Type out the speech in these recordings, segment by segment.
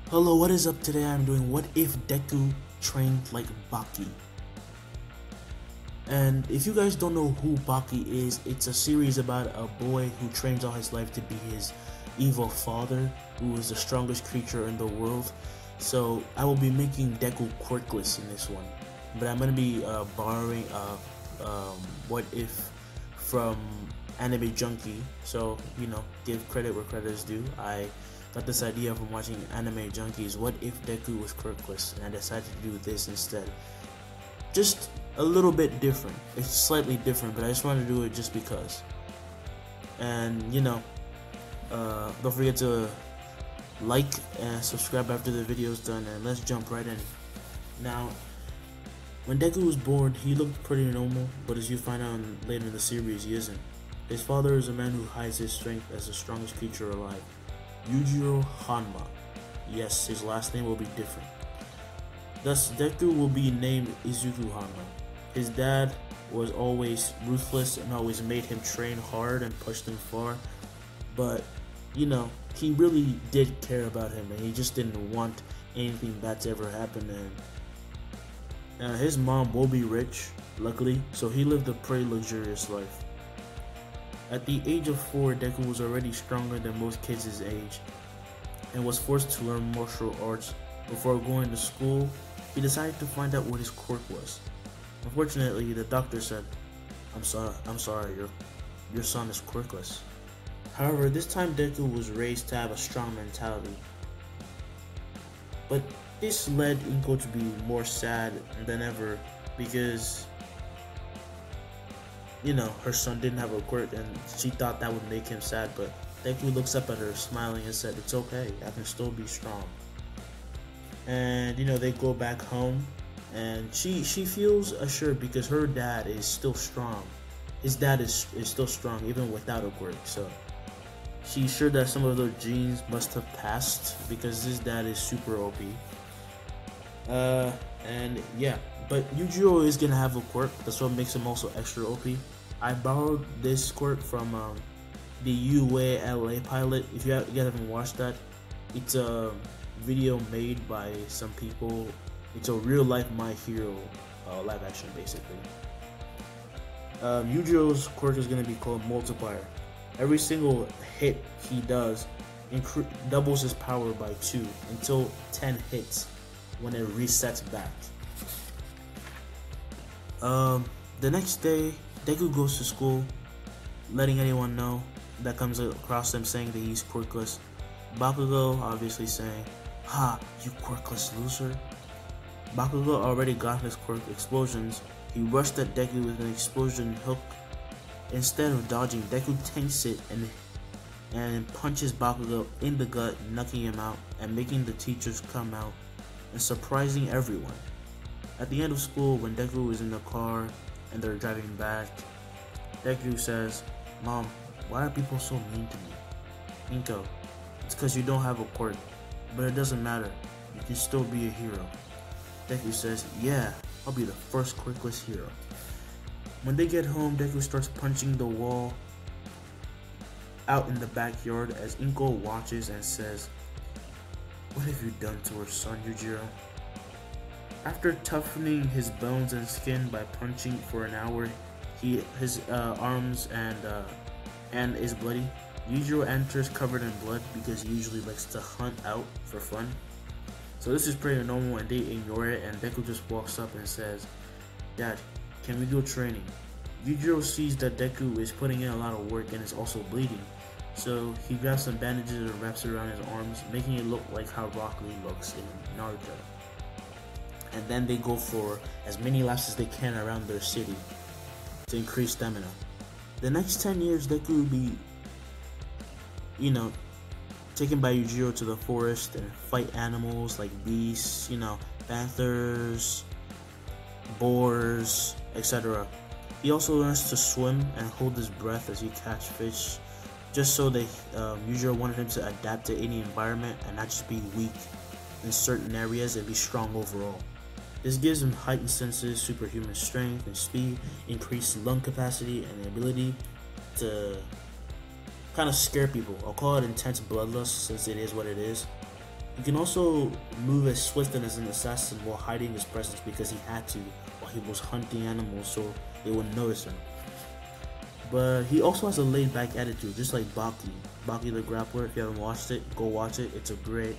Hello, what is up? Today I'm doing What If Deku Trained Like BaKi. And if you guys don't know who BaKi is, it's a series about a boy who trains all his life to be his evil father, who is the strongest creature in the world. So I will be making Deku quirkless in this one, but I'm going to be borrowing What If from Anime Junkie. So, you know, give credit where credit is due. I got this idea from watching Anime Junkies. What if Deku was quirkless? And I decided to do this instead. Just a little bit different. It's slightly different, but I just wanted to do it just because. And you know, don't forget to like and subscribe after the video is done, and let's jump right in. Now, when Deku was born, he looked pretty normal, but as you find out later in the series, he isn't. His father is a man who hides his strength as the strongest creature alive, Yujiro Hanma. Yes, his last name will be different. Thus, Deku will be named Izuku Hanma. His dad was always ruthless and always made him train hard and pushed him far, but you know, he really did care about him, and he just didn't want anything bad to ever happen to him. His mom will be rich, luckily, so he lived a pretty luxurious life. At the age of 4, Deku was already stronger than most kids his age, and was forced to learn martial arts. Before going to school, he decided to find out what his quirk was. Unfortunately, the doctor said, I'm sorry, your son is quirkless. However, this time Deku was raised to have a strong mentality. But this led Inko to be more sad than ever because, you know, her son didn't have a quirk and she thought that would make him sad, but Deku looks up at her smiling and said, it's okay, I can still be strong. And you know, they go back home and she feels assured because her dad is still strong. His dad is still strong even without a quirk, so she's sure that some of those genes must have passed because his dad is super OP. And yeah, but Yujiro is gonna have a quirk, that's what makes him also extra OP. I borrowed this quirk from the UA pilot. If you guys haven't watched that, it's a video made by some people. It's a real life My Hero live action basically. Yujiro's quirk is gonna be called Multiplier. Every single hit he does doubles his power by 2 until 10 hits when it resets back. The next day, Deku goes to school, letting anyone know that comes across him saying that he's quirkless. Bakugo obviously saying, "Ha, you quirkless loser." Bakugo already got his quirk Explosions. He rushed at Deku with an explosion hook. Instead of dodging, Deku tanks it and punches Bakugo in the gut, knocking him out and making the teachers come out and surprising everyone. At the end of school, when Deku is in the car and they're driving back, Deku says, "Mom, why are people so mean to me?" Inko, "It's because you don't have a quirk, but it doesn't matter, you can still be a hero." Deku says, "Yeah, I'll be the first quirkless hero." When they get home, Deku starts punching the wall out in the backyard as Inko watches and says, "What have you done to her son, Yujiro?" After toughening his bones and skin by punching for an hour, his arms and is bloody. Yujiro enters covered in blood because he usually likes to hunt out for fun. So this is pretty normal and they ignore it, and Deku just walks up and says, "Dad, can we go training?" Yujiro sees that Deku is putting in a lot of work and is also bleeding. So he grabs some bandages and wraps it around his arms, making it look like how Rock Lee looks in Naruto. And then they go for as many laps as they can around their city to increase stamina. The next 10 years, Deku will be, you know, taken by Yujiro to the forest and fight animals like beasts, you know, panthers, boars, etc. He also learns to swim and hold his breath as he catch fish, just so that Yujiro wanted him to adapt to any environment and not just be weak in certain areas and be strong overall. This gives him heightened senses, superhuman strength and speed, increased lung capacity, and the ability to kind of scare people. I'll call it intense bloodlust since it is what it is. He can also move as swift and as an assassin while hiding his presence because he had to while he was hunting animals so they wouldn't notice him. But he also has a laid back attitude, just like BaKi. BaKi the Grappler, if you haven't watched it, go watch it. It's a great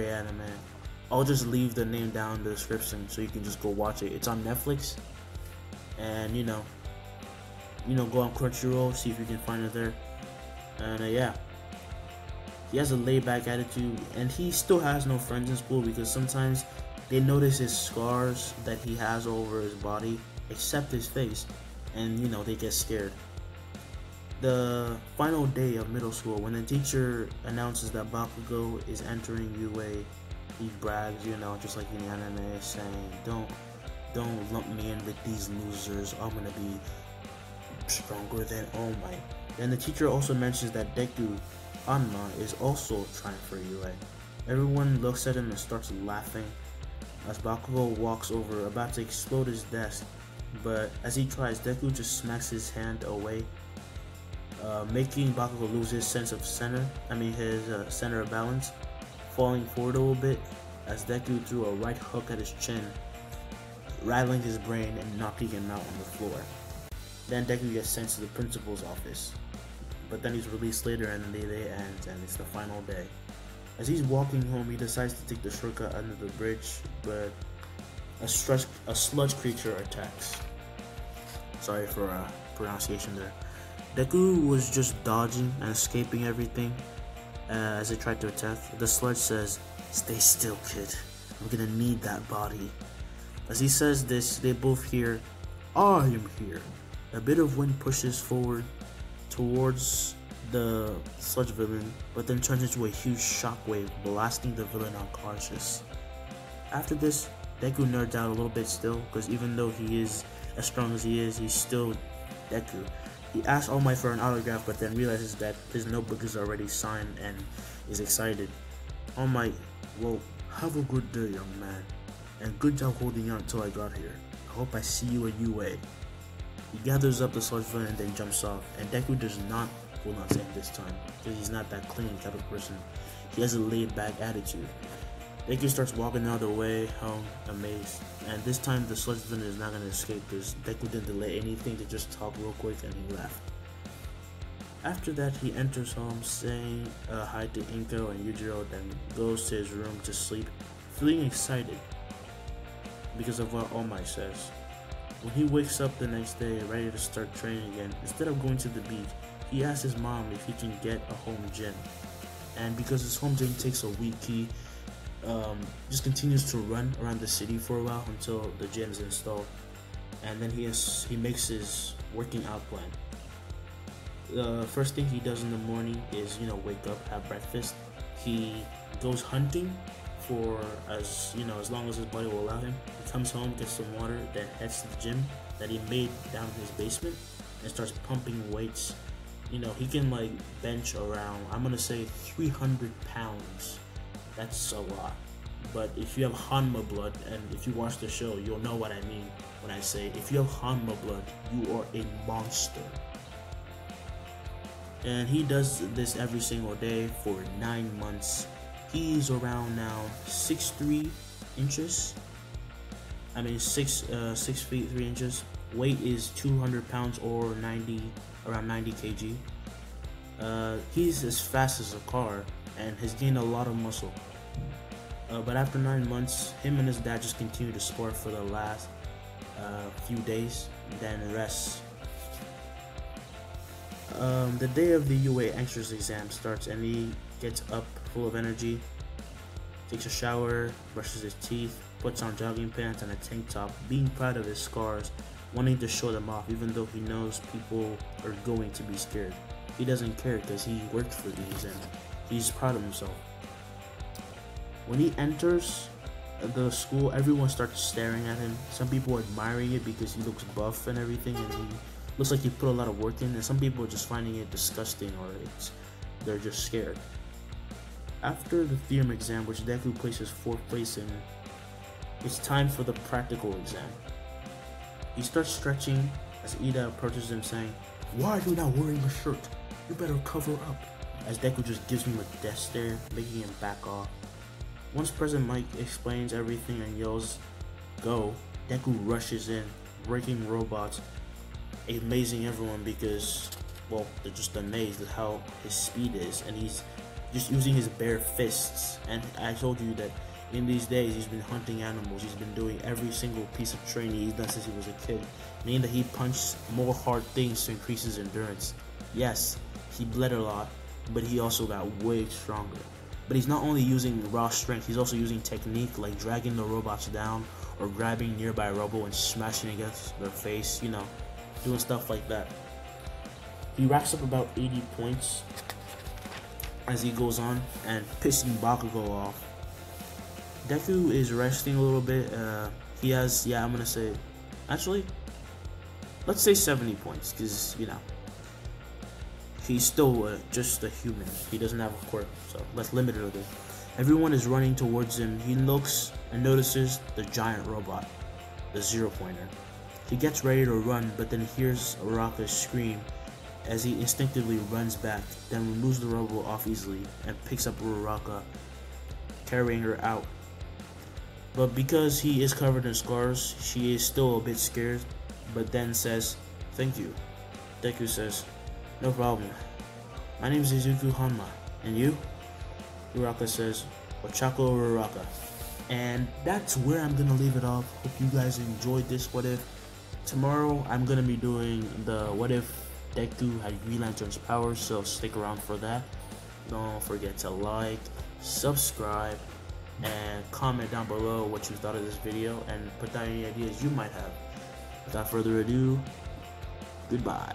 anime. I'll just leave the name down in the description so you can just go watch it. It's on Netflix. And you know, go on Crunchyroll, see if you can find it there. And yeah. He has a laid back attitude, and he still has no friends in school because sometimes they notice his scars that he has all over his body, except his face, and you know, they get scared. The final day of middle school, when the teacher announces that Bakugo is entering UA, he brags, you know, just like in the anime, saying, don't lump me in with these losers, I'm gonna be stronger than All Might. Then the teacher also mentions that Deku Anma is also trying for UA. Everyone looks at him and starts laughing as Bakugo walks over, about to explode his desk, but as he tries, Deku just smacks his hand away, making Bakugo lose his sense of center of balance, falling forward a little bit as Deku threw a right hook at his chin, rattling his brain and knocking him out on the floor. Then Deku gets sent to the principal's office. But then he's released later and the day ends and it's the final day. As he's walking home, he decides to take the shortcut under the bridge, but a sludge creature attacks. Sorry for pronunciation there. Deku was just dodging and escaping everything as it tried to attack. The sludge says, "Stay still, kid. I'm gonna need that body." As he says this, they both hear, "I am here." A bit of wind pushes forward towards the sludge villain, but then turns into a huge shockwave, blasting the villain unconscious. After this, Deku nerds out a little bit still, because even though he is as strong as he is, he's still Deku. He asks All Might for an autograph, but then realizes that his notebook is already signed and is excited. All Might, well, have a good day, young man, and good job holding out until I got here. I hope I see you at UA. He gathers up the sludge villain and then jumps off, and Deku does not pull out him this time, because he's not that clean type of person. He has a laid back attitude. Deku starts walking out of the way home, amazed, and this time the sludge villain is not going to escape because Deku didn't delay anything to just talk real quick and he left. After that, he enters home saying hi to Inko and Yujiro, then goes to his room to sleep, feeling excited because of what All Might says. When he wakes up the next day, ready to start training again, instead of going to the beach, he asks his mom if he can get a home gym. And because his home gym takes a week, he just continues to run around the city for a while until the gym is installed. And then he makes his working out plan. The first thing he does in the morning is, wake up, have breakfast. He goes hunting for as long as his body will allow him. He comes home, gets some water, then heads to the gym that he made down in his basement and starts pumping weights. He can bench around, I'm gonna say 300 pounds. That's a lot. But if you have Hanma blood, and if you watch the show, you'll know what I mean when I say if you have Hanma blood, you are a monster. And he does this every single day for 9 months. He's around now 6'3" inches. 6 feet 3 inches. Weight is 200 pounds or around 90 kg. He's as fast as a car and has gained a lot of muscle. But after 9 months, him and his dad just continue to spar for the last few days, then rests. The day of the UA entrance exam starts and he gets up full of energy, takes a shower, brushes his teeth, puts on jogging pants and a tank top, being proud of his scars, wanting to show them off even though he knows people are going to be scared. He doesn't care because he worked for these and he's proud of himself. When he enters the school, everyone starts staring at him. Some people admiring it because he looks buff and everything and he looks like he put a lot of work in, and some people are just finding it disgusting or they're just scared. After the theorem exam, which Deku places 4th place in, it's time for the practical exam. He starts stretching as Ida approaches him saying, "Why are you not wearing a shirt? You better cover up." As Deku just gives him a death stare, making him back off. Once President Mike explains everything and yells, "Go!" Deku rushes in, breaking robots, amazing everyone because, well, they're just amazed at how his speed is, and he's just using his bare fists. And I told you that in these days he's been hunting animals, he's been doing every single piece of training he's done since he was a kid, meaning that he punched more hard things to increase his endurance. Yes, he bled a lot, but he also got way stronger. But he's not only using raw strength, he's also using technique like dragging the robots down or grabbing nearby rubble and smashing against their face, you know, doing stuff like that. He racks up about 80 points as he goes on and pissing Bakugo off. Deku is resting a little bit. He has, I'm gonna say, actually, let's say 70 points, because, you know, he's still just a human. He doesn't have a quirk, so let's limit it a bit. Everyone is running towards him. He looks and notices the giant robot, the zero-pointer. He gets ready to run, but then hears Uraraka scream as he instinctively runs back, then removes the robot off easily and picks up Uraraka, carrying her out. But because he is covered in scars, she is still a bit scared, but then says, "Thank you." Deku says, "No problem. My name is Izuku Hanma. And you?" Uraraka says, "Ochako Uraraka." And that's where I'm gonna leave it off. Hope you guys enjoyed this What If. Tomorrow I'm gonna be doing the What If Deku had Green Lantern's powers, so stick around for that. Don't forget to like, subscribe, and comment down below what you thought of this video and put down any ideas you might have. Without further ado, goodbye.